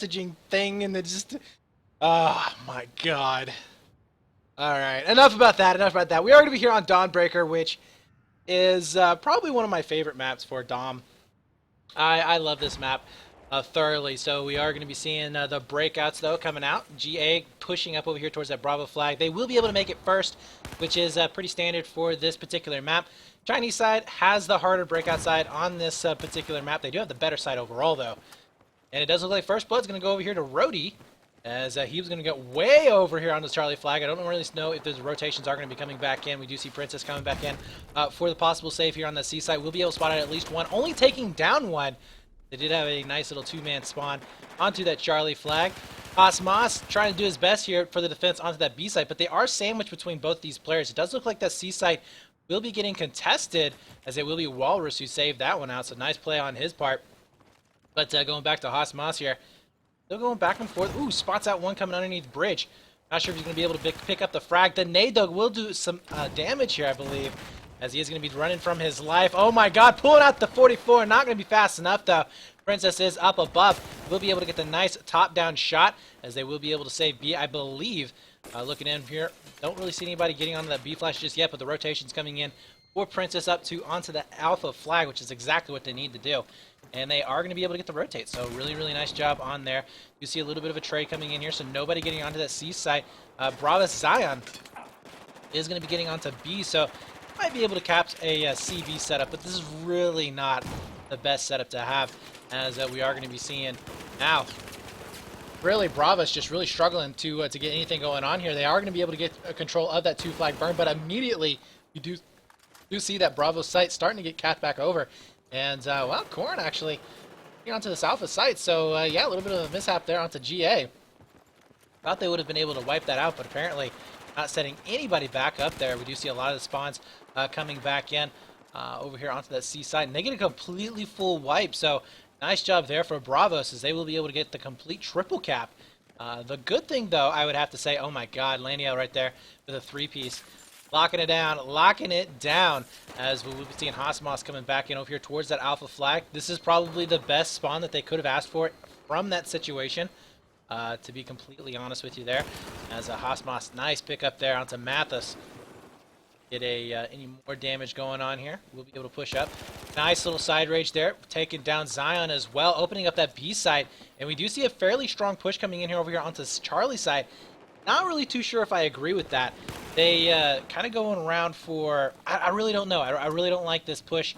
messaging thing and it just... Oh my god. Alright, enough about that, enough about that. We are going to be here on Dawnbreaker, which is probably one of my favorite maps for Dom. I love this map thoroughly, so we are going to be seeing the breakouts, though, coming out. GA pushing up over here towards that Bravo flag. They will be able to make it first, which is pretty standard for this particular map. Chinese side has the harder breakout side on this particular map. They do have the better side overall, though. And it does look like First Blood's going to go over here to Rhodey, as he was going to get way over here on the Charlie flag. I don't really know if those rotations are going to be coming back in. We do see Princess coming back in for the possible save here on the C side. We'll be able to spot out at least one, only taking down one. They did have a nice little two-man spawn onto that Charlie flag. Osmos trying to do his best here for the defense onto that B side, but they are sandwiched between both these players. It does look like that C side will be getting contested, as it will be Walrus who saved that one out, so nice play on his part. But going back to Osmos here, still going back and forth. Ooh, spots out one coming underneath bridge. Not sure if he's going to be able to pick up the frag. The nade, though, will do some damage here, I believe, as he is going to be running from his life. Oh, my God, pulling out the 44. Not going to be fast enough, though. Princess is up above. Will be able to get the nice top-down shot, as they will be able to save B, I believe. Looking in here, don't really see anybody getting onto that B flash just yet, but the rotation's coming in for Princess onto the Alpha flag, which is exactly what they need to do. And they are going to be able to get the rotate, so really, really nice job on there. You see a little bit of a trade coming in here, so nobody getting onto that C side. Bravos Zion is going to be getting onto B, so might be able to cap a CB setup, but this is really not the best setup to have, as we are going to be seeing now. Really, Bravos just really struggling to get anything going on here. They are going to be able to get control of that two flag burn, but immediately you do see that Bravo site starting to get capped back over. And, well, Corn actually getting onto this Alpha site. So, yeah, a little bit of a mishap there onto GA. Thought they would have been able to wipe that out, but apparently not setting anybody back up there. We do see a lot of the spawns coming back in over here onto that C side. And they get a completely full wipe. So, nice job there for Bravos, as they will be able to get the complete triple cap. The good thing, though, I would have to say, oh, my God, Lanio right there with a three-piece. Locking it down, as we will be seeing Hosmos coming back in over here towards that Alpha flag. This is probably the best spawn that they could have asked for from that situation, to be completely honest with you there. As a Hosmos, nice pick up there onto Mathis. Get any more damage going on here. We'll be able to push up. Nice little side rage there, taking down Zion as well, opening up that B side. And we do see a fairly strong push coming in here over here onto Charlie's side. Not really too sure if I agree with that. They kind of going around for... I really don't know. I really don't like this push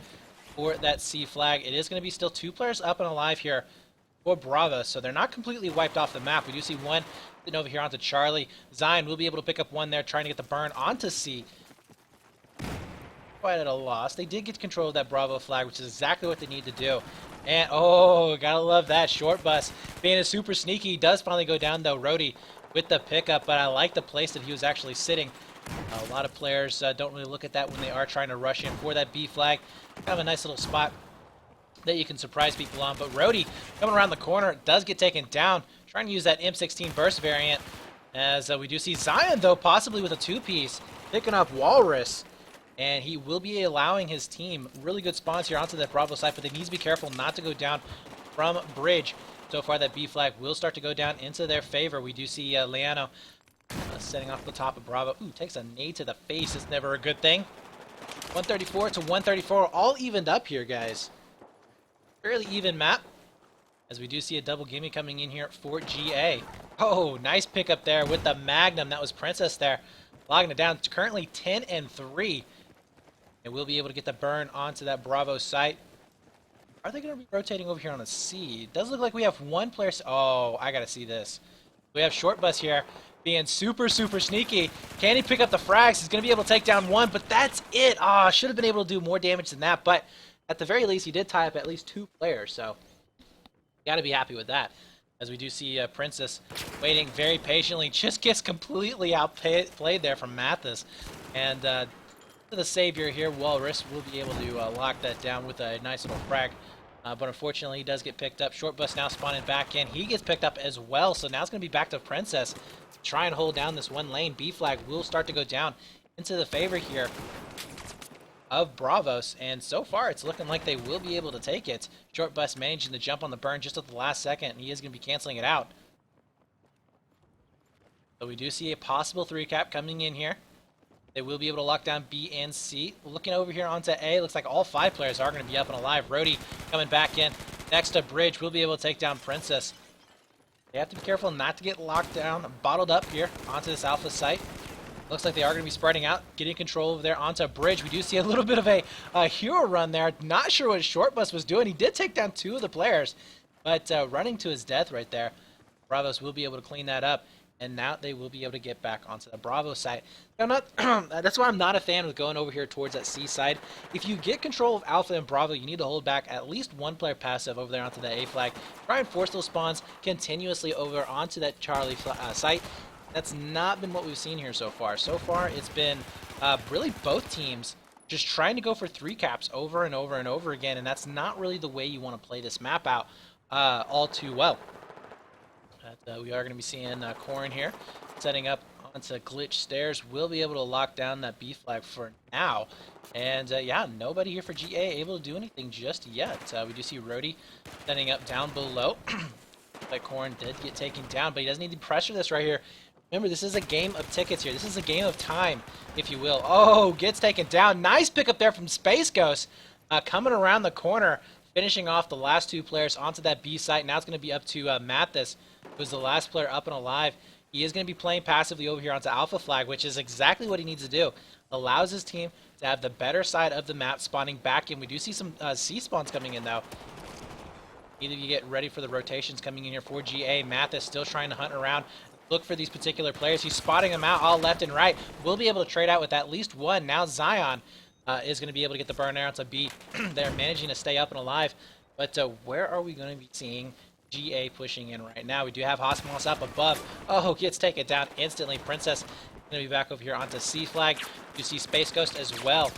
for that C flag. It is going to be still two players up and alive here for Bravo, so they're not completely wiped off the map. We do see one sitting over here onto Charlie. Zion will be able to pick up one there, trying to get the burn onto C. Quite at a loss. They did get control of that Bravo flag, which is exactly what they need to do. And, oh, gotta love that. Short bus being a super sneaky. Does finally go down, though. Rhodey with the pickup, but I like the place that he was actually sitting. A lot of players don't really look at that when they are trying to rush in for that B flag. Kind of a nice little spot that you can surprise people on. But Rhodey coming around the corner does get taken down, trying to use that M16 burst variant. As we do see Zion, though, possibly with a two-piece, picking up Walrus. And he will be allowing his team really good spawns here onto that Bravo side, but they need to be careful not to go down from bridge. So far, that B flag will start to go down into their favor. We do see Leano setting off the top of Bravo. Ooh, takes a nade to the face. It's never a good thing. 134 to 134, all evened up here, guys. Fairly even map, as we do see a double gimme coming in here for GA. Oh, nice pickup there with the Magnum. That was Princess there, logging it down to currently 10 and 3. And we'll be able to get the burn onto that Bravo site. Are they going to be rotating over here on a C? It does look like we have one player. Oh, I got to see this. We have Short Bus here being super, super sneaky. Can he pick up the frags? He's going to be able to take down one, but that's it. Ah, should have been able to do more damage than that. But at the very least, he did tie up at least two players. So got to be happy with that. As we do see Princess waiting very patiently. Just gets completely outplayed there from Mathis. And the savior here, Walrus, will be able to lock that down with a nice little frag. But unfortunately, he does get picked up. Short Bus now spawning back in. He gets picked up as well. So now it's going to be back to Princess. Try and hold down this one lane. B flag will start to go down into the favor here of Bravos, and so far it's looking like they will be able to take it. Short Bus managing to jump on the burn just at the last second, and he is going to be canceling it out. So we do see a possible 3-cap coming in here. They will be able to lock down B and C. Looking over here onto A, looks like all 5 players are going to be up and alive. Rhodey coming back in. Next to Bridge, we'll be able to take down Princess. They have to be careful not to get locked down, bottled up here onto this Alpha site. Looks like they are going to be spreading out, getting control over there onto Bridge. We do see a little bit of a hero run there. Not sure what Short Bus was doing. He did take down 2 of the players, but running to his death right there. Bravos will be able to clean that up, and now they will be able to get back onto the Bravo side. Now, that's why I'm not a fan of going over here towards that C side. If you get control of Alpha and Bravo, you need to hold back at least 1 player passive over there onto the A flag. Try and force those spawns continuously over onto that Charlie site. That's not been what we've seen here so far. So far, it's been really both teams just trying to go for 3 caps over and over and over again, and that's not really the way you want to play this map out all too well. We are going to be seeing Corrin here setting up onto glitch stairs. We'll be able to lock down that B flag for now. And yeah, nobody here for GA able to do anything just yet. We do see Rhodey setting up down below. But Corrin did get taken down, but he doesn't need to pressure this right here. Remember, this is a game of tickets here. This is a game of time, if you will. Oh, gets taken down. Nice pickup there from Space Ghost. Coming around the corner, finishing off the last 2 players onto that B site. Now it's going to be up to Mathis, who's the last player up and alive. He is going to be playing passively over here onto Alpha flag, which is exactly what he needs to do. Allows his team to have the better side of the map spawning back in. We do see some C spawns coming in, though. Either you get ready for the rotations coming in here for GA. Mathis still trying to hunt around, look for these particular players. He's spotting them out all left and right. We'll be able to trade out with at least 1. Now Zion is going to be able to get the burn arrow to B. They're managing to stay up and alive. But where are we going to be seeing GA pushing in right now? We do have Hosmos up above. Oh, gets taken down instantly. Princess going to be back over here onto C flag. You see Space Ghost as well,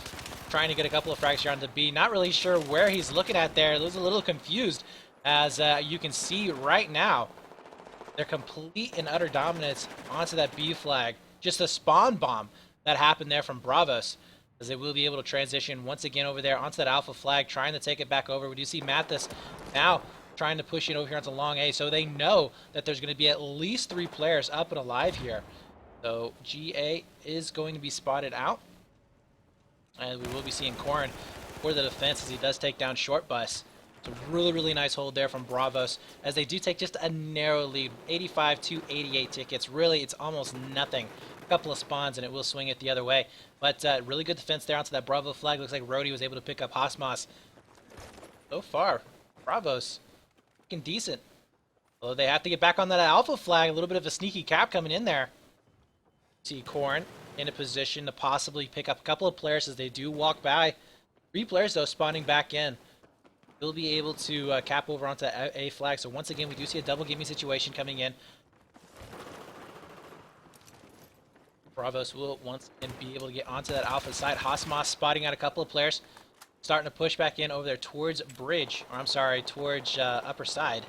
trying to get a couple of frags here onto B. Not really sure where he's looking at there. He was a little confused, as you can see right now. They're complete and utter dominance onto that B flag. Just a spawn bomb that happened there from Bravos, as they will be able to transition once again over there onto that Alpha flag, trying to take it back over. We do see Mathis now trying to push it over here onto long A, so they know that there's going to be at least 3 players up and alive here. So GA is going to be spotted out, and we will be seeing Corrin for the defense as he does take down Short Bus. It's a really, really nice hold there from Bravos, as they do take just a narrow lead, 85 to 88 tickets. Really, it's almost nothing. A couple of spawns, and it will swing it the other way. But really good defense there onto that Bravo flag. Looks like Rhodey was able to pick up Hosmos. So far, Bravos looking decent. Although they have to get back on that Alpha flag. A little bit of a sneaky cap coming in there. See Corrin in a position to possibly pick up a couple of players as they do walk by. 3 players, though, spawning back in. We'll be able to cap over onto A flag. So once again, we do see a double gimme situation coming in. Bravos will once again be able to get onto that Alpha side. Hosmos spotting out a couple of players, starting to push back in over there towards Bridge, or I'm sorry, towards upper side.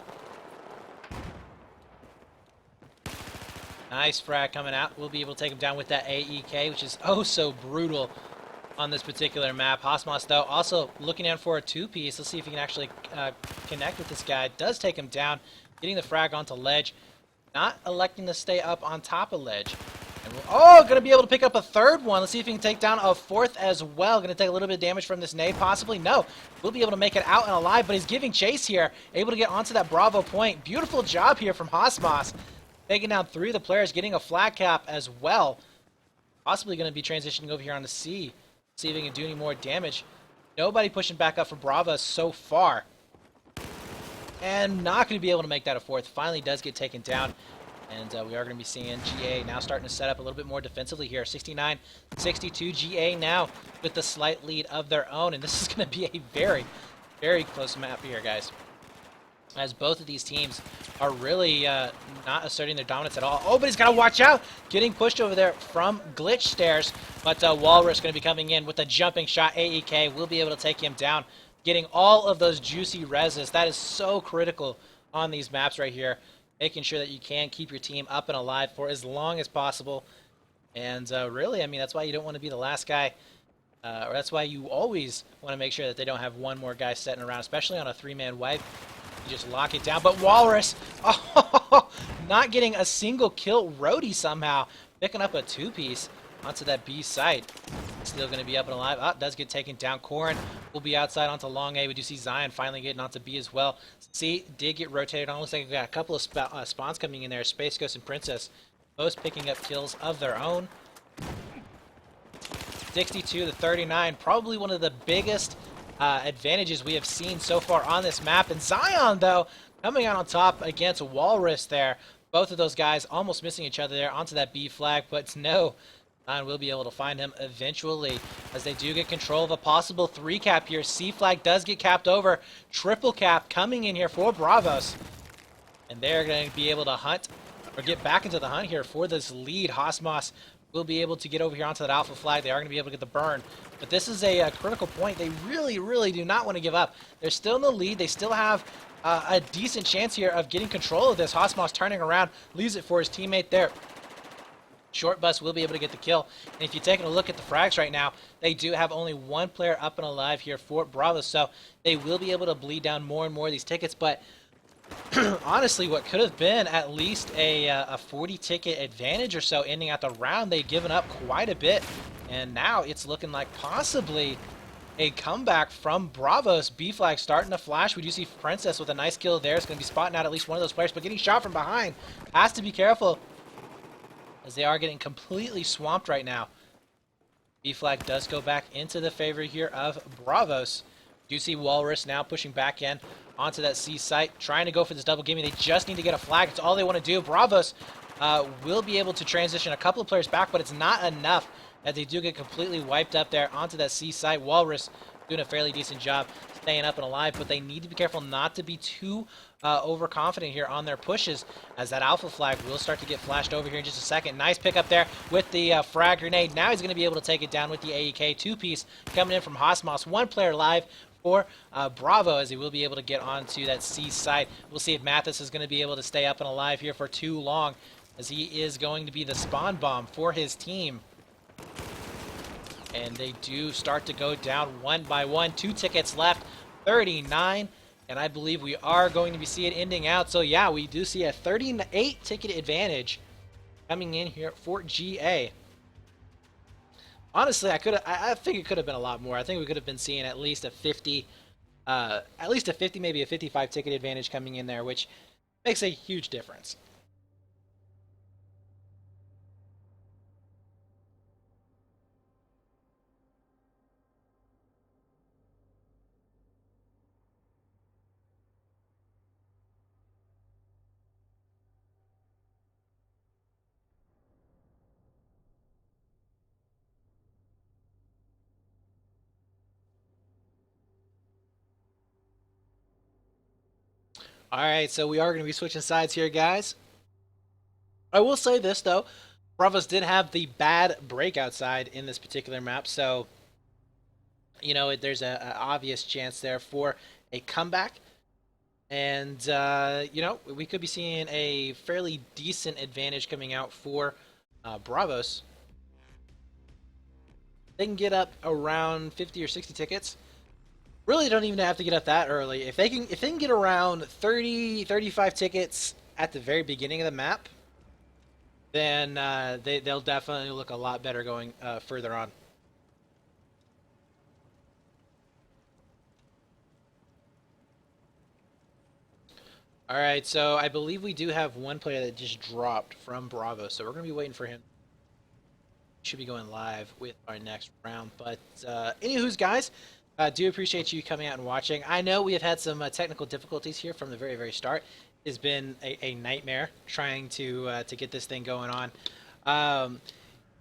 Nice frag coming out. We'll be able to take him down with that AEK, which is oh so brutal on this particular map. Hosmos, though, also looking out for a 2-piece. Let's see if he can actually connect with this guy. Does take him down, getting the frag onto ledge. Not electing to stay up on top of ledge. And going to be able to pick up a 3rd one. Let's see if he can take down a 4th as well. Going to take a little bit of damage from this nade, possibly. No, we'll be able to make it out and alive, but he's giving chase here. Able to get onto that Bravo point. Beautiful job here from Hosmos. Taking down 3 of the players, getting a flag cap as well. Possibly going to be transitioning over here on the C. See if he can do any more damage. Nobody pushing back up for Bravo so far. And not going to be able to make that a 4th. Finally does get taken down. And we are going to be seeing GA now starting to set up a little bit more defensively here. 69-62. GA now with the slight lead of their own. And this is going to be a very, very close map here, guys, as both of these teams are really not asserting their dominance at all. Oh, but he's got to watch out. Getting pushed over there from glitch stairs. But Walrus going to be coming in with a jumping shot. AEK will be able to take him down, getting all of those juicy reses. That is so critical on these maps right here, making sure that you can keep your team up and alive for as long as possible. And really, I mean, that's why you don't want to be the last guy Or that's why you always want to make sure that they don't have one more guy sitting around, especially on a three-man wipe. You just lock it down. But Walrus, oh, not getting a single kill. Rhodey somehow picking up a two-piece onto that B site. Still going to be up and alive. Oh, does get taken down. Corrin will be outside onto long A. We do see Zion finally getting onto B as well. C did get rotated on. Looks like we got a couple of spawns coming in there. Space Ghost and Princess both picking up kills of their own. 62 to 39. Probably one of the biggest advantages we have seen so far on this map. And Zion, though, coming out on top against Walrus there. Both of those guys almost missing each other there onto that B flag, but no. Zion will be able to find him eventually as they do get control of a possible 3-cap here. C flag does get capped over. Triple cap coming in here for Bravos. And they're going to be able to hunt or get back into the hunt here for this lead. Hosmos will be able to get over here onto that alpha flag. They are going to be able to get the burn. But this is a critical point. They really, really do not want to give up. They're still in the lead. They still have a decent chance here of getting control of this. Hosmos turning around, leaves it for his teammate there. Short Bus will be able to get the kill. And if you're taking a look at the frags right now, they do have only one player up and alive here for Bravo. So they will be able to bleed down more and more of these tickets. But honestly, what could have been at least a 40 ticket advantage or so ending out the round, they've given up quite a bit. And now it's looking like possibly a comeback from Bravos. B flag starting to flash. We do see Princess with a nice kill there. It's going to be spotting out at least one of those players, but getting shot from behind. Has to be careful, as they are getting completely swamped right now. B flag does go back into the favor here of Bravos. Do see Walrus now pushing back in onto that C site, trying to go for this double gimme. They just need to get a flag. It's all they want to do. Bravos will be able to transition a couple of players back, but it's not enough as they do get completely wiped up there onto that C site. Walrus doing a fairly decent job staying up and alive, but they need to be careful not to be too overconfident here on their pushes, as that alpha flag will start to get flashed over here in just a second. Nice pick up there with the frag grenade. Now he's going to be able to take it down with the AEK two-piece coming in from Hosmos. One player live for Bravo, as he will be able to get onto that C site. We'll see if Mathis is going to be able to stay up and alive here for too long, as he is going to be the spawn bomb for his team. And they do start to go down one by one. 2 tickets left, 39. And I believe we are going to be seeing it ending out. So yeah, we do see a 38 ticket advantage coming in here for GA. Honestly, I think it could have been a lot more. I think we could have been seeing at least a 50, maybe a 55 ticket advantage coming in there, which makes a huge difference. All right, so we are going to be switching sides here, guys. I will say this, though. Bravos did have the bad breakout side in this particular map, so, you know, there's an obvious chance there for a comeback. And, you know, we could be seeing a fairly decent advantage coming out for Bravos. They can get up around 50 or 60 tickets. Really don't even have to get up that early. If they can get around 30, 35 tickets at the very beginning of the map, then they'll definitely look a lot better going further on. All right, so I believe we do have one player that just dropped from Bravo, so we're going to be waiting for him. Should be going live with our next round. But anywho's, guys, do appreciate you coming out and watching. I know we have had some technical difficulties here from the very, very start. It's been a nightmare trying to get this thing going on.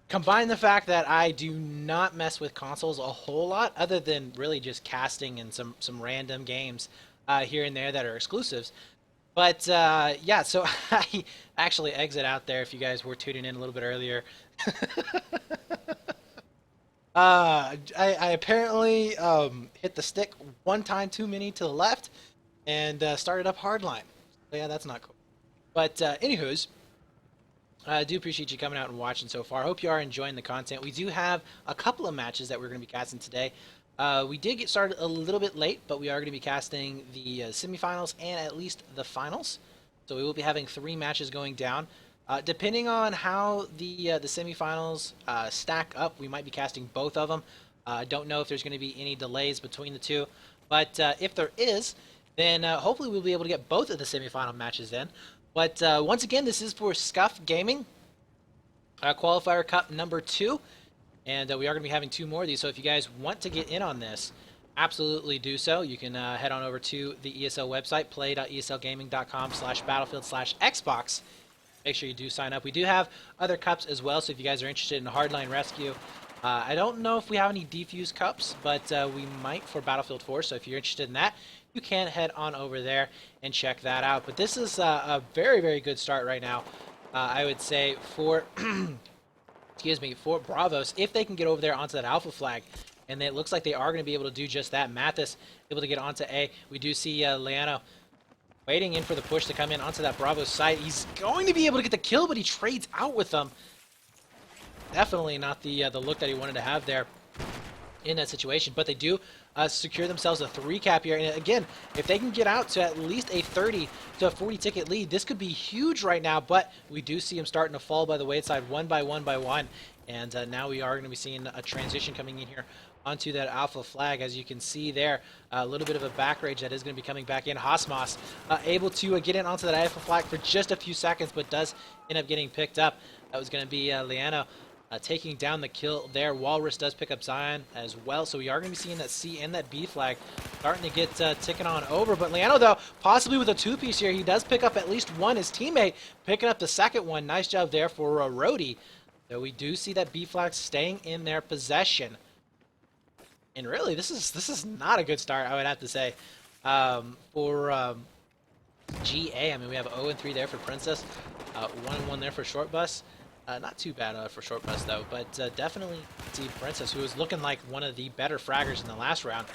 Combine the fact that I do not mess with consoles a whole lot, other than really just casting and some random games here and there that are exclusives. But yeah, so I actually exit out there if you guys were tuning in a little bit earlier. I apparently hit the stick one time too many to the left and started up hardline. So yeah, that's not cool. But anywho's, I do appreciate you coming out and watching so far. Hope you are enjoying the content. We do have a couple of matches that we're going to be casting today. We did get started a little bit late, but we are going to be casting the semifinals and at least the finals. So we will be having 3 matches going down. Depending on how the semifinals stack up, we might be casting both of them. I don't know if there's going to be any delays between the two, but if there is, then hopefully we'll be able to get both of the semifinal matches in. But once again, this is for Scuf Gaming, Qualifier Cup number 2, and we are going to be having 2 more of these. So if you guys want to get in on this, absolutely do so. You can head on over to the ESL website, play.eslgaming.com/battlefield/Xbox. Make sure you do sign up. We do have other cups as well, so if you guys are interested in Hardline Rescue, I don't know if we have any defuse cups, but we might for Battlefield 4, so if you're interested in that, you can head on over there and check that out. But this is a very, very good start right now, I would say, for excuse me, for Bravos, if they can get over there onto that alpha flag. And it looks like they are going to be able to do just that. Mathis able to get onto A. We do see Leano waiting in for the push to come in onto that Bravo site. He's going to be able to get the kill, but he trades out with them. Definitely not the look that he wanted to have there in that situation. But they do secure themselves a 3 cap here. And again, if they can get out to at least a 30 to a 40 ticket lead, this could be huge right now. But we do see him starting to fall by the wayside one by one. And now we are going to be seeing a transition coming in here onto that alpha flag. As you can see there, a little bit of a back rage that is going to be coming back in. Hosmos able to get in onto that alpha flag for just a few seconds, but does end up getting picked up. That was going to be Leano taking down the kill there. Walrus does pick up Zion as well, so we are going to be seeing that C and that B flag starting to get ticking on over. But Leano, though, possibly with a 2-piece here, he does pick up at least one. His teammate picking up the second one. Nice job there for Rhodey. So we do see that B flag staying in their possession. And really, this is not a good start, I would have to say, for GA. I mean, we have 0-3 there for Princess, 1-1 there for Short Bus. Not too bad for Short Bus, though, but definitely see Princess, who was looking like one of the better fraggers in the last round,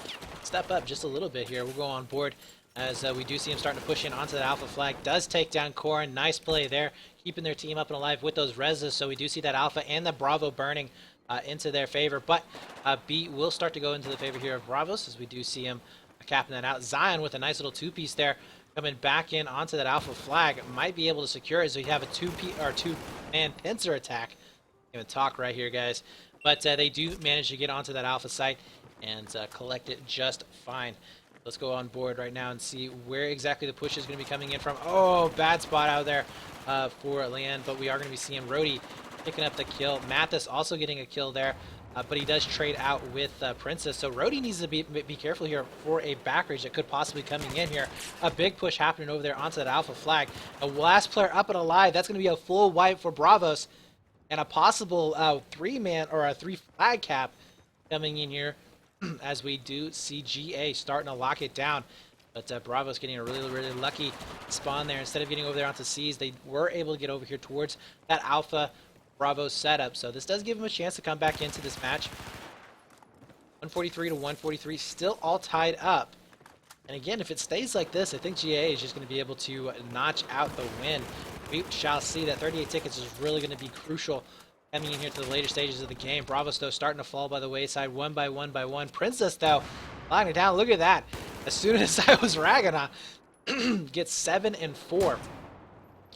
step up just a little bit here. We'll go on board as we do see him starting to push in onto that alpha flag. Does take down Corin. Nice play there, keeping their team up and alive with those reses. So we do see that alpha and the Bravo burning into their favor, but B will start to go into the favor here of Bravos, as we do see him capping that out. Zion with a nice little 2-piece there, coming back in onto that alpha flag, might be able to secure it, as we have a 2-man pincer attack. Gonna talk right here, guys, but they do manage to get onto that alpha site and collect it just fine. Let's go on board right now and see where exactly the push is going to be coming in from. Oh, bad spot out there for Leanne, but we are going to be seeing Rhodey picking up the kill. Mathis also getting a kill there, but he does trade out with Princess. So Rhodey needs to be careful here for a back rage that could possibly coming in here. A big push happening over there onto that alpha flag. A last player up and alive. That's going to be a full wipe for Bravos, and a possible 3-man or a 3-flag cap coming in here, as we do see GA starting to lock it down. But Bravos getting a really, really lucky spawn there. Instead of getting over there onto C's, they were able to get over here towards that alpha Bravo setup. So this does give him a chance to come back into this match. 143 to 143, still all tied up. And again, if it stays like this, I think GA is just going to be able to notch out the win. We shall see. That 38 tickets is really going to be crucial coming in here to the later stages of the game. Bravos, though, starting to fall by the wayside one by one. Princess, though, locking it down. Look at that. As soon as I was ragging on, gets 7 and 4.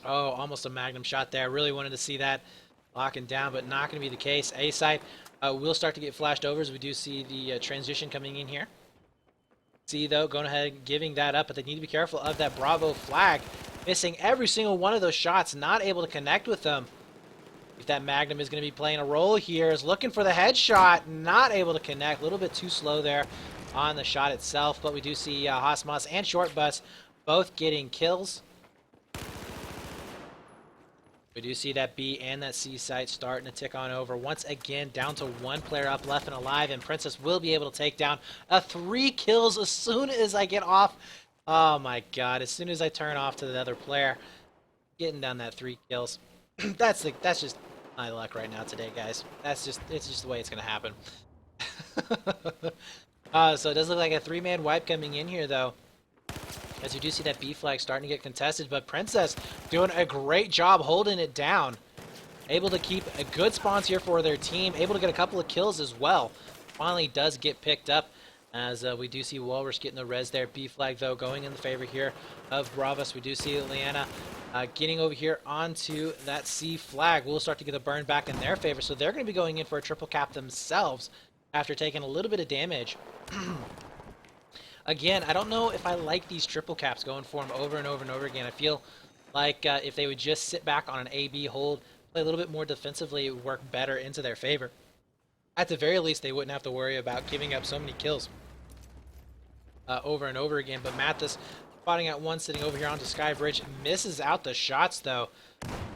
Oh, almost a magnum shot there. Really wanted to see that locking down, but not going to be the case. A site will start to get flashed over, as we do see the transition coming in here. C, though, going ahead and giving that up, but they need to be careful of that Bravo flag. Missing every single one of those shots, not able to connect with them. If that Magnum is going to be playing a role here, is looking for the headshot, not able to connect. A little bit too slow there on the shot itself, but we do see Hosmos and Short Bus both getting kills. We do see that B and that C site starting to tick on over. Once again, down to 1 player up left and alive, and Princess will be able to take down 3 kills as soon as I get off. Oh my god, as soon as I turn off to the other player, getting down that 3 kills. That's just my luck right now today, guys. It's just the way it's gonna happen. So it does look like a 3-man wipe coming in here, though, as you do see that B flag starting to get contested, but Princess doing a great job holding it down. able to keep a good spawns here for their team, able to get a couple of kills as well. Finally does get picked up as we do see Walrus getting the res there. B flag, though, going in the favor here of Bravos. We do see Leanna getting over here onto that C flag. We'll start to get the burn back in their favor, so they're going to be going in for a triple cap themselves after taking a little bit of damage. Again, I don't know if I like these triple caps going for them over and over and over again. I feel like if they would just sit back on an A-B hold, play a little bit more defensively, it would work better into their favor. At the very least, they wouldn't have to worry about giving up so many kills over and over again. But Mathis spotting out one, sitting over here onto Skybridge, misses out the shots, though.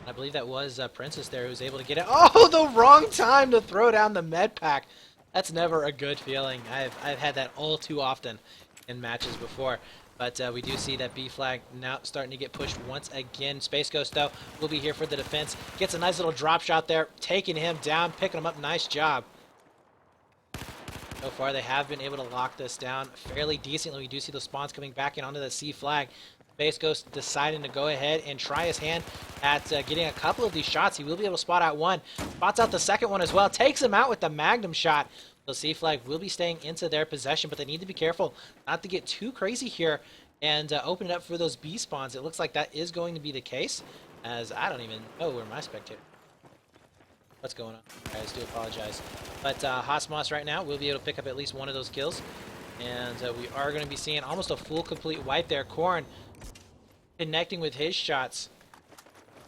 I believe that was Princess there who was able to get it. Oh, the wrong time to throw down the med pack. That's never a good feeling. I've had that all too often in matches before. But we do see that B flag now starting to get pushed once again. Space Ghost, though, will be here for the defense. Gets a nice little drop shot there, taking him down, picking him up. Nice job. So far, they have been able to lock this down fairly decently. We do see the spawns coming back in onto the C flag. Space Ghost deciding to go ahead and try his hand at getting a couple of these shots. He will be able to spot out one. Spots out the second one as well. Takes him out with the Magnum shot. So C flag will be staying into their possession, but they need to be careful not to get too crazy here and open it up for those B spawns. It looks like that is going to be the case, as I don't even know where my spectator. What's going on? Guys, do apologize. But Hosmos right now will be able to pick up at least one of those kills. And we are going to be seeing almost a full complete wipe there. Corn connecting with his shots.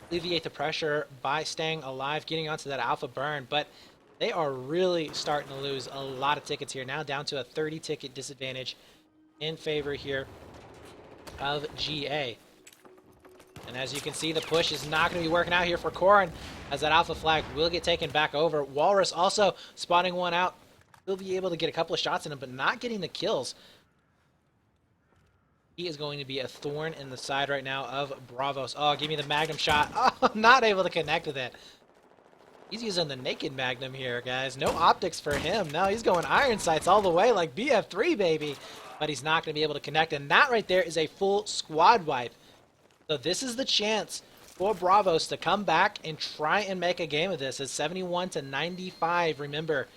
Alleviate the pressure by staying alive, getting onto that alpha burn. But they are really starting to lose a lot of tickets here. Now down to a 30 ticket disadvantage in favor here of GA. And as you can see, the push is not going to be working out here for Corn, as that alpha flag will get taken back over. Walrus also spotting one out. Will be able to get a couple of shots in him, but not getting the kills. He is going to be a thorn in the side right now of Bravos. Oh, give me the Magnum shot. Oh, not able to connect with it. He's using the naked Magnum here, guys. No optics for him. No, he's going iron sights all the way like BF3, baby. But he's not going to be able to connect. And that right there is a full squad wipe. So this is the chance for Bravos to come back and try and make a game of this. It's 71 to 95. Remember,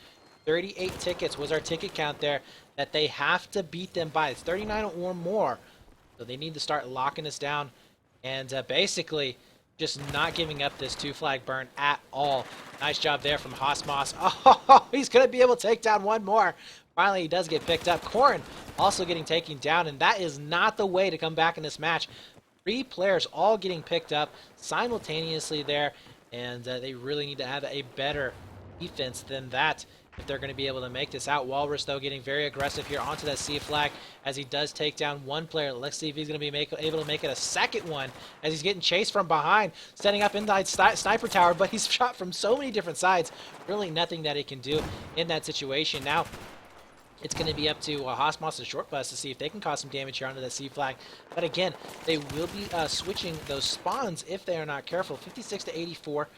38 tickets was our ticket count there that they have to beat them by. It's 39 or more. So they need to start locking this down and basically just not giving up this 2 flag burn at all. Nice job there from Hosmos. Oh, he's going to be able to take down one more. Finally, he does get picked up. Corn also getting taken down, and that is not the way to come back in this match. 3 players all getting picked up simultaneously there, and they really need to have a better defense than that if they're going to be able to make this out. Walrus, though, getting very aggressive here onto that C flag as he does take down one player. Let's see if he's going to be able to make it a second one as he's getting chased from behind, setting up inside sniper tower, but he's shot from so many different sides. Really nothing that he can do in that situation. Now, it's going to be up to Hosmos and Short Bus to see if they can cause some damage here onto that C flag. But again, they will be switching those spawns if they are not careful. 56 to 84.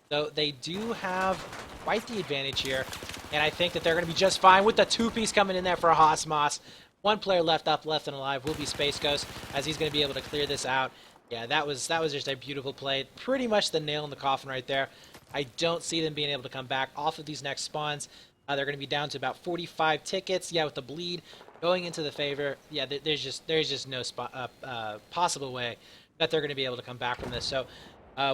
So they do have quite the advantage here. And I think that they're going to be just fine with the 2-piece coming in there for Hosmos. One player left and alive will be Space Ghost, as he's going to be able to clear this out. Yeah, that was just a beautiful play. Pretty much the nail in the coffin right there. I don't see them being able to come back off of these next spawns. They're going to be down to about 45 tickets. Yeah, with the bleed going into the favor. Yeah, there's just no possible way that they're going to be able to come back from this. So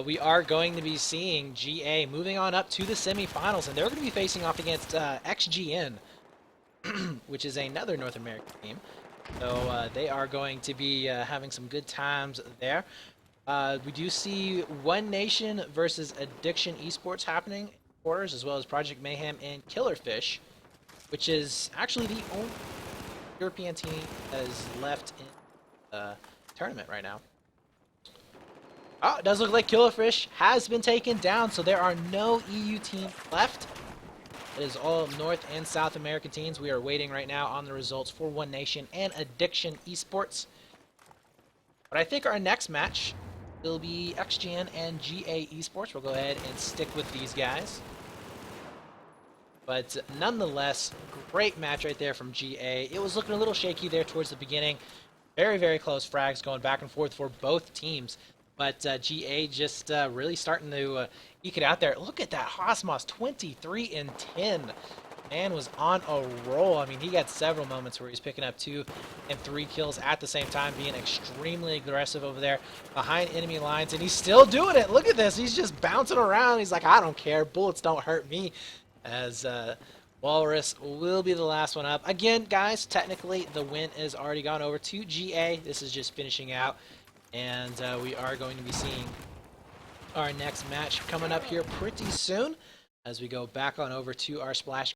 we are going to be seeing GA moving on up to the semifinals, and they're going to be facing off against XGN, which is another North American team. So they are going to be having some good times there. We do see One Nation versus Addiction eSports happening, as well as Project Mayhem and Killerfish, which is actually the only European team that is left in the tournament right now. Oh, it does look like Killerfish has been taken down, so there are no EU teams left. It is all North and South American teams. We are waiting right now on the results for One Nation and Addiction eSports. But I think our next match will be XGN and GA eSports. We'll go ahead and stick with these guys. But nonetheless, great match right there from GA. It was looking a little shaky there towards the beginning. Very, very close frags going back and forth for both teams. But GA just really starting to eke it out there. Look at that Hosmos, 23 and 10. Man was on a roll. I mean, he got several moments where he's picking up 2 and 3 kills at the same time, being extremely aggressive over there behind enemy lines, and he's still doing it. Look at this. He's just bouncing around. He's like, I don't care. Bullets don't hurt me. As Walrus will be the last one up. Again, guys, technically the win is already gone over to GA. This is just finishing out, and we are going to be seeing our next match coming up here pretty soon as we go back on over to our splash